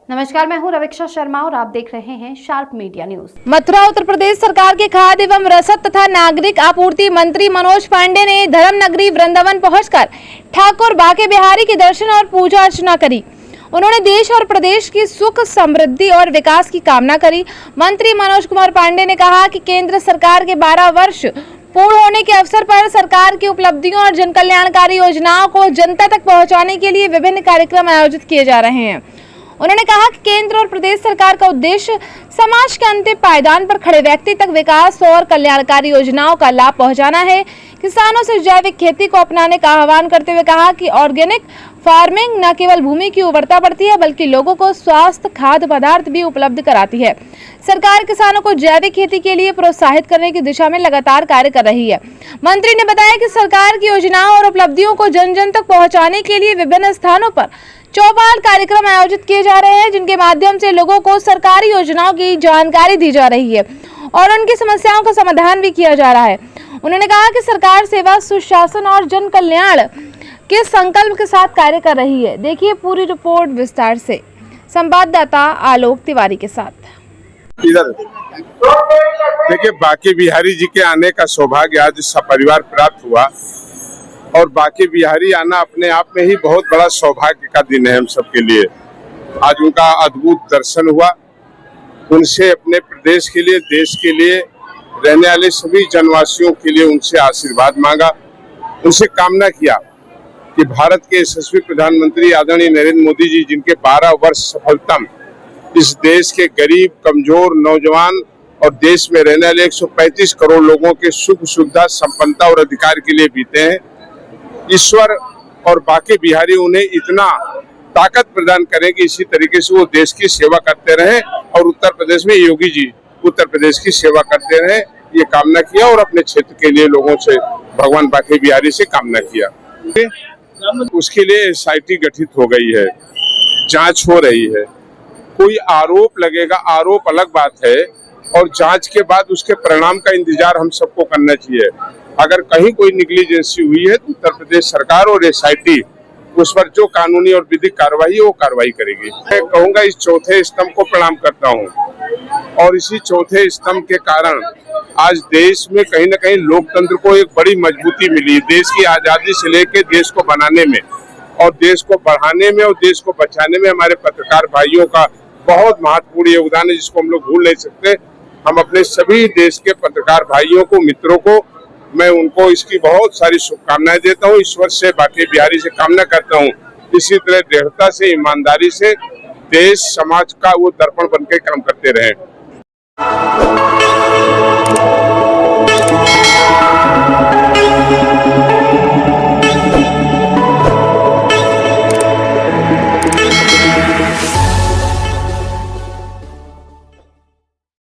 नमस्कार, मैं हूं रवीक्षा शर्मा और आप देख रहे हैं sharp media news. Mathura Uttar Pradesh सरकार के खाद्य एवं रसद तथा नागरिक आपूर्ति मंत्री मनोज पांडे ने धर्म नगरी वृंदावन पहुंचकर ठाकुर बाके बिहारी के दर्शन और पूजा अर्चना करी। उन्होंने देश और प्रदेश की सुख समृद्धि और विकास की कामना करी। मंत्री मनोज कुमार पांडे ने कहा कि केंद्र सरकार के 12 वर्ष पूर्ण होने के अवसर पर सरकार की उपलब्धियों और जन कल्याणकारी योजनाओं को जनता तक पहुंचाने के लिए विभिन्न कार्यक्रम आयोजित किए जा रहे हैं। उन्होंने कहा कि केंद्र और प्रदेश सरकार का उद्देश्य समाज के अंतिम पायदान पर खड़े व्यक्ति तक विकास और कल्याणकारी योजनाओं का लाभ पहुंचाना है। किसानों से जैविक खेती को अपनाने का आह्वान करते हुए कहा कि ऑर्गेनिक फार्मिंग न केवल भूमि की उर्वरता बढ़ती है बल्कि लोगों को स्वास्थ्य खाद्य पदार्थ भी उपलब्ध कराती है। सरकार किसानों को जैविक खेती के लिए प्रोत्साहित करने की दिशा में लगातार कार्य कर रही है। मंत्री ने बताया कि सरकार की योजनाओं और उपलब्धियों को जन जन तक पहुँचाने के लिए विभिन्न स्थानों पर चौपाल कार्यक्रम आयोजित किए जा रहे हैं, जिनके माध्यम से लोगों को सरकारी योजनाओं की जानकारी दी जा रही है और उनकी समस्याओं का समाधान भी किया जा रहा है। उन्होंने कहा कि सरकार सेवा, सुशासन और जन कल्याण के संकल्प के साथ कार्य कर रही है। देखिए पूरी रिपोर्ट विस्तार से संवाददाता आलोक तिवारी के साथ। इधर देखिए, बाके बिहारी जी के आने का सौभाग्य आज सपरिवार प्राप्त हुआ और बाके बिहारी आना अपने आप में ही बहुत बड़ा सौभाग्य का दिन है हम सबके लिए। आज उनका अद्भुत दर्शन हुआ। उनसे अपने प्रदेश के लिए, देश के लिए, रहने वाले सभी जनवासियों के लिए उनसे आशीर्वाद मांगा। उनसे कामना किया कि भारत के यशस्वी प्रधानमंत्री आदरणीय नरेंद्र मोदी जी, जिनके 12 वर्ष सफलतम इस देश के गरीब, कमजोर, नौजवान और देश में रहने वाले 135 करोड़ लोगों के सुख, सुविधा, संपन्नता और अधिकार के लिए बीते हैं। ईश्वर और बाके बिहारी उन्हें इतना ताकत प्रदान करें कि इसी तरीके से वो देश की सेवा करते रहें और उत्तर प्रदेश में योगी जी उत्तर प्रदेश की सेवा करते रहें, ये कामना किया और अपने क्षेत्र के लिए लोगों से भगवान बाके बिहारी से कामना किया। उसके लिए SIT गठित हो गई है, जांच हो रही है। कोई आरोप लगेगा, आरोप अलग बात है, और जांच के बाद उसके परिणाम का इंतजार हम सबको करना चाहिए। अगर कहीं कोई निग्लिजेंसी हुई है तो उत्तर प्रदेश सरकार और SIT उस पर जो कानूनी और विधिक कार्रवाई है वो कार्रवाई करेगी। मैं कहूँगा इस चौथे स्तंभ को प्रणाम करता हूँ और इसी चौथे स्तंभ के कारण आज देश में कहीं न कहीं लोकतंत्र को एक बड़ी मजबूती मिली। देश की आजादी से लेकर देश को बनाने में और देश को बढ़ाने में और देश को बचाने में हमारे पत्रकार भाइयों का बहुत महत्वपूर्ण योगदान है, जिसको हम लोग भूल नहीं सकते। हम अपने सभी देश के पत्रकार भाइयों को, मित्रों को, मैं उनको इसकी बहुत सारी शुभकामनाएं देता हूं। ईश्वर से, बाके बिहारी से कामना करता हूं इसी तरह दृढ़ता से, ईमानदारी से देश समाज का वो दर्पण बनकर काम करते रहें।